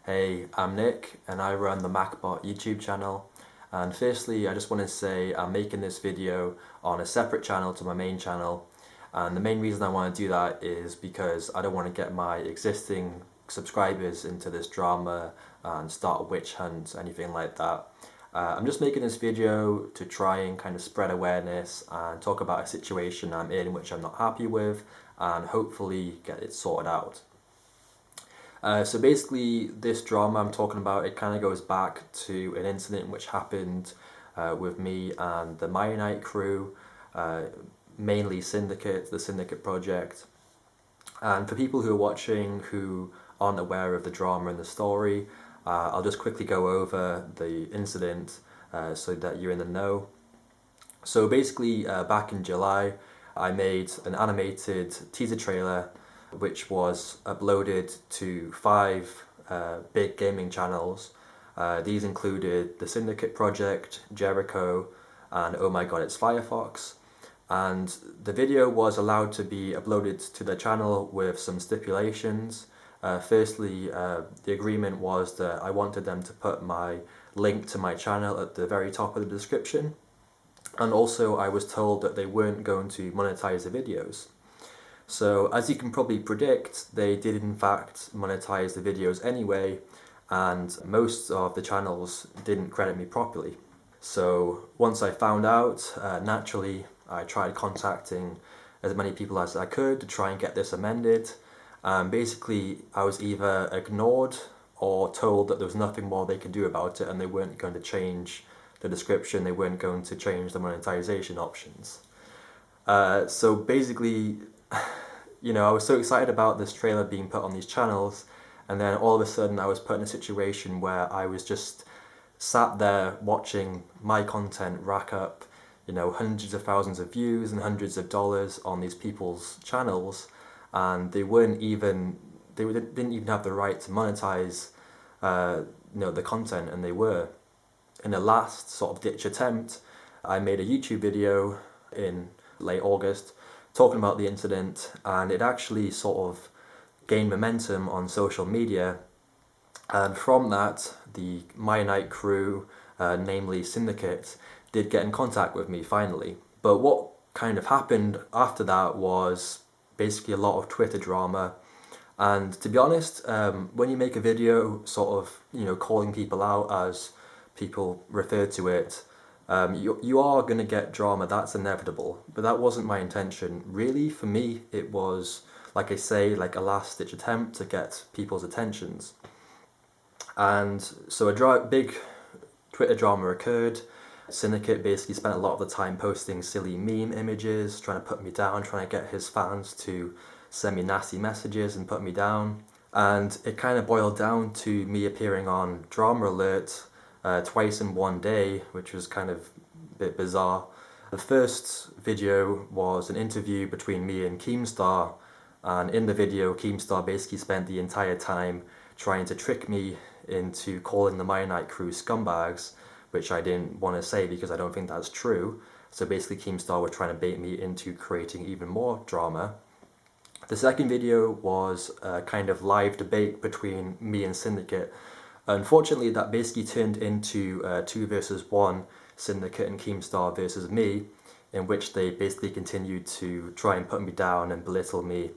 Hey, I'm Nick and I run the MacBot YouTube channel. And firstly, I just want to say I'm making this video on a separate channel to my main channel. And the main reason I want to do that is because I don't want to get my existing subscribers into this drama and start a witch hunt, anything like that. I'm just making this video to try and kind of spread awareness and talk about a situation I'm in which I'm not happy with and hopefully get it sorted out. So basically this drama I'm talking about, it kind of goes back to an incident which happened with me and the Myonite crew, mainly Syndicate, the Syndicate project. And for people who are watching who aren't aware of the drama and the story, I'll just quickly go over the incident so that you're in the know. So basically back in July I made an animated teaser trailer which was uploaded to 5 big gaming channels. These included the Syndicate Project, Jericho, and Oh My God It's Firefox. And the video was allowed to be uploaded to the channel with some stipulations. Firstly, the agreement was that I wanted them to put my link to my channel at the very top of the description. And also I was told that they weren't going to monetize the videos. So as you can probably predict, they did in fact monetize the videos anyway, and most of the channels didn't credit me properly. So once I found out, naturally I tried contacting as many people as I could to try and get this amended. Basically I was either ignored or told that there was nothing more they could do about it and they weren't going to change the description, they weren't going to change the monetization options. So basically, you know, I was so excited about this trailer being put on these channels, and then all of a sudden I was put in a situation where I was just sat there watching my content rack up, you know, hundreds of thousands of views and hundreds of dollars on these people's channels, and they didn't even have the right to monetize, you know, the content, and they were. In a last sort of ditch attempt, I made a YouTube video in late August talking about the incident, and it actually sort of gained momentum on social media, and from that the Myonite crew, namely Syndicate, did get in contact with me finally. But what kind of happened after that was basically a lot of Twitter drama, and to be honest, when you make a video sort of, you know, calling people out as people refer to it, you are going to get drama, that's inevitable, but that wasn't my intention. Really, for me, it was, like I say, like a last-ditch attempt to get people's attentions. And so a big Twitter drama occurred. Syndicate basically spent a lot of the time posting silly meme images, trying to put me down, trying to get his fans to send me nasty messages and put me down. And it kind of boiled down to me appearing on Drama Alert twice in one day, which was kind of a bit bizarre. The first video was an interview between me and Keemstar, and in the video Keemstar basically spent the entire time trying to trick me into calling the Myonite crew scumbags, which I didn't want to say because I don't think that's true. So basically Keemstar were trying to bait me into creating even more drama. The second video was a kind of live debate between me and Syndicate. Unfortunately, that basically turned into 2 versus 1, Syndicate and Keemstar versus me, in which they basically continued to try and put me down and belittle me,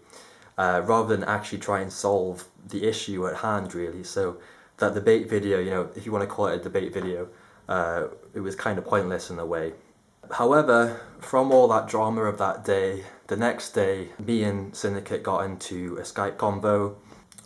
rather than actually try and solve the issue at hand, really. So that debate video, you know, if you want to call it a debate video, it was kind of pointless in a way. However, from all that drama of that day, the next day, me and Syndicate got into a Skype convo,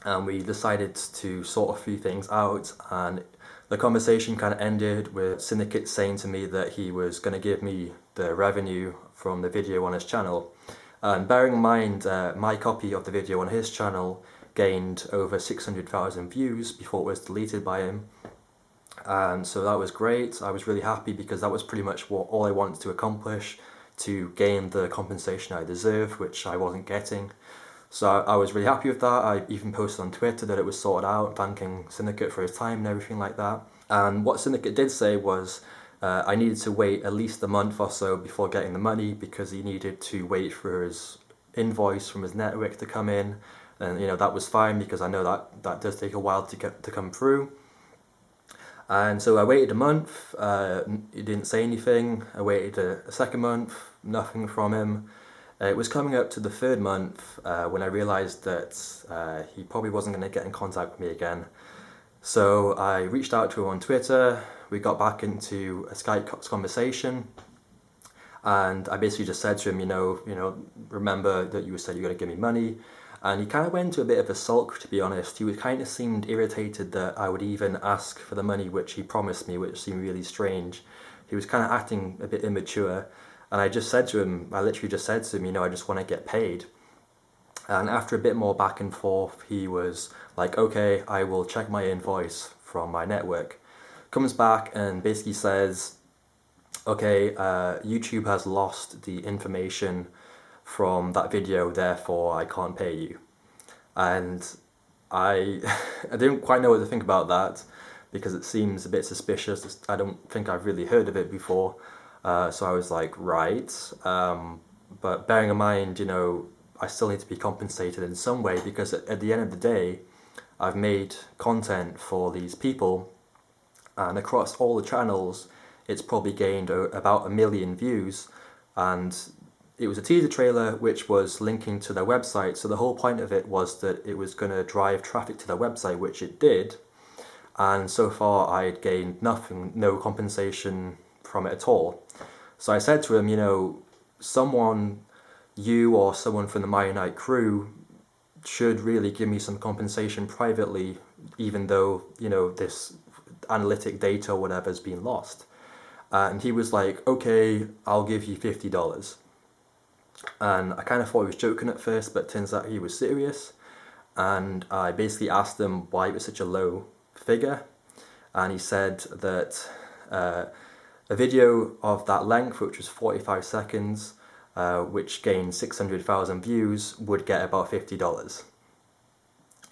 and we decided to sort a few things out, and the conversation kind of ended with Syndicate saying to me that he was going to give me the revenue from the video on his channel. And bearing in mind, my copy of the video on his channel gained over 600,000 views before it was deleted by him, and so that was great. I was really happy because that was pretty much all I wanted to accomplish, to gain the compensation I deserve, which I wasn't getting. So I was really happy with that. I even posted on Twitter that it was sorted out, thanking Syndicate for his time and everything like that. And what Syndicate did say was I needed to wait at least a month or so before getting the money, because he needed to wait for his invoice from his network to come in. and that was fine because I know that does take a while to come through. And so I waited a month, he didn't say anything. I waited a second month, nothing from him. It was coming up to the third month when I realised that he probably wasn't going to get in contact with me again. So I reached out to him on Twitter, we got back into a Skype conversation, and I basically just said to him, remember that you said you were going to give me money. And he kind of went into a bit of a sulk, to be honest. He kind of seemed irritated that I would even ask for the money which he promised me, which seemed really strange. He was kind of acting a bit immature. And I literally just said to him, I just want to get paid. And after a bit more back and forth, he was like, okay, I will check my invoice from my network. Comes back and basically says, okay, YouTube has lost the information from that video, therefore I can't pay you. And I didn't quite know what to think about that, because it seems a bit suspicious. I don't think I've really heard of it before. So I was like, right. But bearing in mind, I still need to be compensated in some way, because at the end of the day, I've made content for these people, and across all the channels, it's probably gained about 1 million views, and it was a teaser trailer which was linking to their website, so the whole point of it was that it was going to drive traffic to their website, which it did, and so far I'd gained nothing, no compensation from it at all. So I said to him, you or someone from the Mayanite crew should really give me some compensation privately, even though, this analytic data or whatever has been lost. And he was like, okay, I'll give you $50. And I kind of thought he was joking at first, but it turns out he was serious. And I basically asked him why it was such a low figure. And he said that a video of that length, which was 45 seconds, which gained 600,000 views, would get about $50.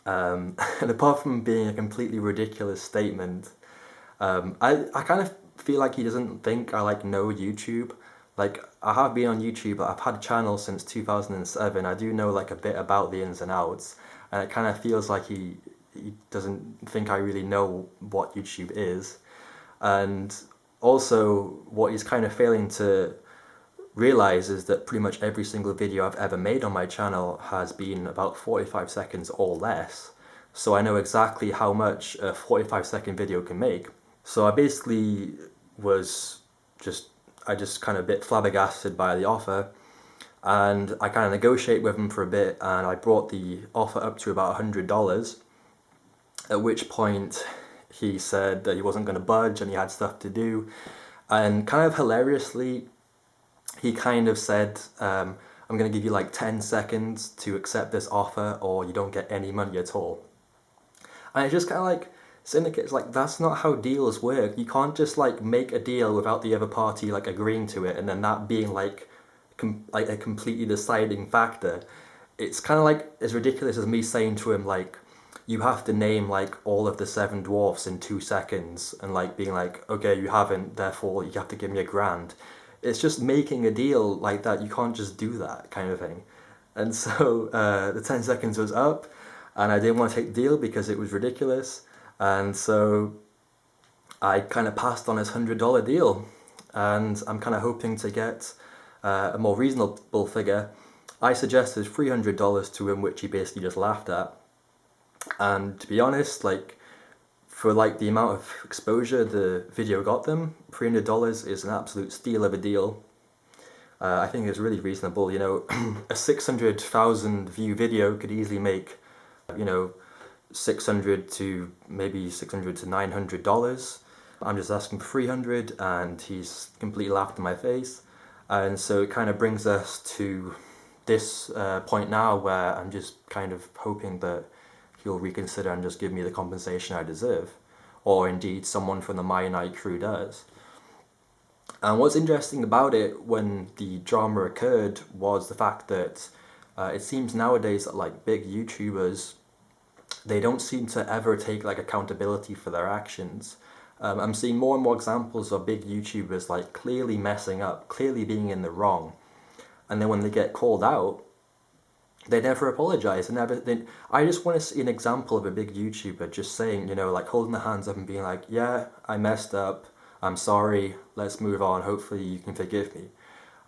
And apart from being a completely ridiculous statement, I kind of feel like he doesn't think I know YouTube. I have been on YouTube, I've had a channel since 2007, I do know a bit about the ins and outs, and it kind of feels like he doesn't think I really know what YouTube is. And also, what he's kind of failing to realise is that pretty much every single video I've ever made on my channel has been about 45 seconds or less, so I know exactly how much a 45-second video can make. So I basically was just kind of a bit flabbergasted by the offer, and I kind of negotiated with him for a bit, and I brought the offer up to about $100, at which point he said that he wasn't going to budge and he had stuff to do, and kind of hilariously, he kind of said, I'm going to give you 10 seconds to accept this offer or you don't get any money at all. And it just kind of syndicates, that's not how deals work. You can't just make a deal without the other party agreeing to it, and then that being a completely deciding factor. It's kind of as ridiculous as me saying to him you have to name all of the 7 dwarfs in 2 seconds, and being okay, you haven't, therefore you have to give me $1,000. It's just making a deal like that. You can't just do that kind of thing. And so the 10 seconds was up, and I didn't want to take the deal because it was ridiculous. And so I kind of passed on his $100 deal, and I'm kind of hoping to get a more reasonable figure. I suggested $300 to him, which he basically just laughed at. And to be honest, for the amount of exposure the video got them, $300 is an absolute steal of a deal. I think it's really reasonable. A 600,000 view video could easily make, $600 to $900. I'm just asking for $300, and he's completely laughed in my face. And so it kind of brings us to this point now where I'm just kind of hoping that he'll reconsider and just give me the compensation I deserve, or indeed someone from the Mayanite crew does. And what's interesting about it when the drama occurred was the fact that it seems nowadays that big YouTubers, they don't seem to ever take accountability for their actions. I'm seeing more and more examples of big YouTubers clearly messing up, clearly being in the wrong, and then when they get called out, They never apologize. I just want to see an example of a big YouTuber just saying, you know, like holding their hands up and being like, yeah, I messed up, I'm sorry, let's move on, hopefully you can forgive me.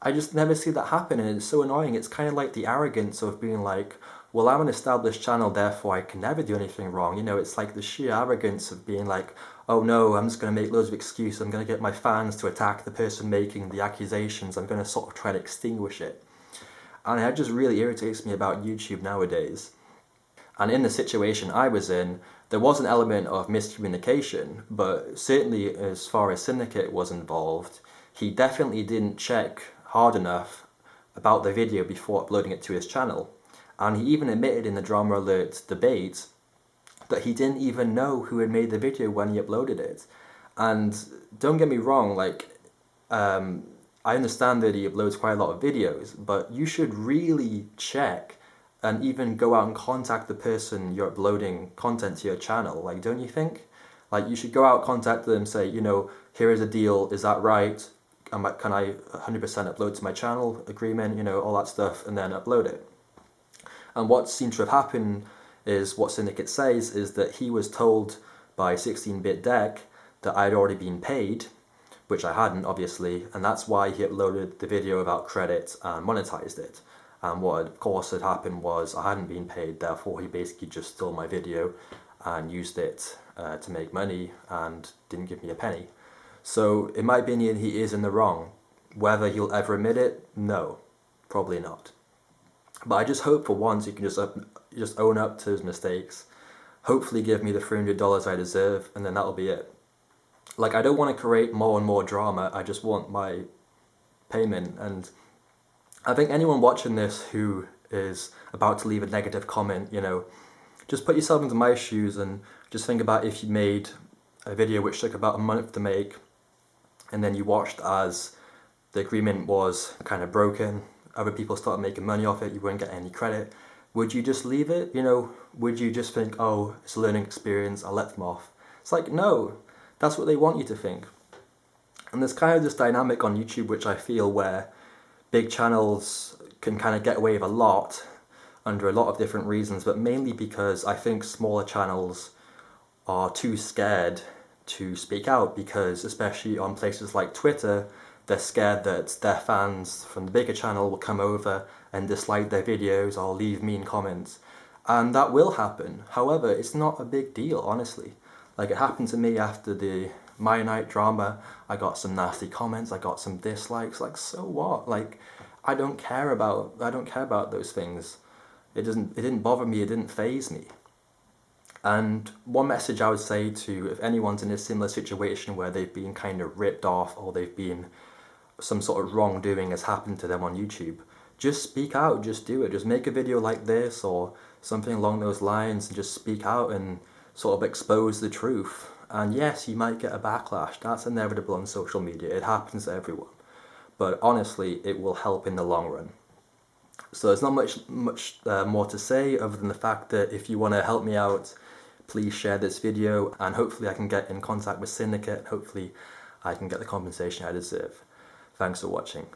I just never see that happen, and it's so annoying. It's kind of like the arrogance of being like, well, I'm an established channel, therefore I can never do anything wrong. You know, it's like the sheer arrogance of being like, oh no, I'm just going to make loads of excuses, I'm going to get my fans to attack the person making the accusations, I'm going to sort of try to extinguish it. And it just really irritates me about YouTube nowadays. And in the situation I was in, there was an element of miscommunication, but certainly as far as Syndicate was involved, he definitely didn't check hard enough about the video before uploading it to his channel. And he even admitted in the Drama Alert debate that he didn't even know who had made the video when he uploaded it. And don't get me wrong, like, I understand that he uploads quite a lot of videos, but you should really check and even go out and contact the person you're uploading content to your channel, like, don't you think? Like, you should go out, contact them, say, you know, here is a deal, is that right? Can I 100% upload to my channel, agreement, you know, all that stuff, and then upload it. And what seems to have happened is, what Syndicate says, is that he was told by 16-Bit Deck that I'd already been paid, which I hadn't, obviously, and that's why he uploaded the video without credit and monetized it. And what, of course, had happened was I hadn't been paid, therefore he basically just stole my video and used it to make money and didn't give me a penny. So, in my opinion, he is in the wrong. Whether he'll ever admit it, no, probably not. But I just hope for once he can just own up to his mistakes, hopefully give me the $300 I deserve, and then that'll be it. Like, I don't want to create more and more drama, I just want my payment. And I think anyone watching this who is about to leave a negative comment, you know, just put yourself into my shoes and just think about if you made a video which took about a month to make, and then you watched as the agreement was kind of broken, other people started making money off it, you wouldn't get any credit. Would you just leave it? You know, would you just think, oh, it's a learning experience, I'll let them off? It's like, no, that's what they want you to think. And there's kind of this dynamic on YouTube which I feel where big channels can kind of get away with a lot under a lot of different reasons, but mainly because I think smaller channels are too scared to speak out, because especially on places like Twitter, they're scared that their fans from the bigger channel will come over and dislike their videos or leave mean comments. And that will happen. However, it's not a big deal, honestly. Like, it happened to me after the My Night drama. I got some nasty comments, I got some dislikes. Like, so what? Like, I don't care about those things. It didn't bother me, it didn't faze me. And one message I would say to, if anyone's in a similar situation where they've been kind of ripped off or they've been, some sort of wrongdoing has happened to them on YouTube, just speak out, just do it. Just make a video like this or something along those lines and just speak out and sort of expose the truth. And yes, you might get a backlash. That's inevitable on social media. It happens to everyone. But honestly, it will help in the long run. So there's not much more to say other than the fact that if you want to help me out, please share this video, and hopefully I can get in contact with Syndicate. Hopefully I can get the compensation I deserve. Thanks for watching.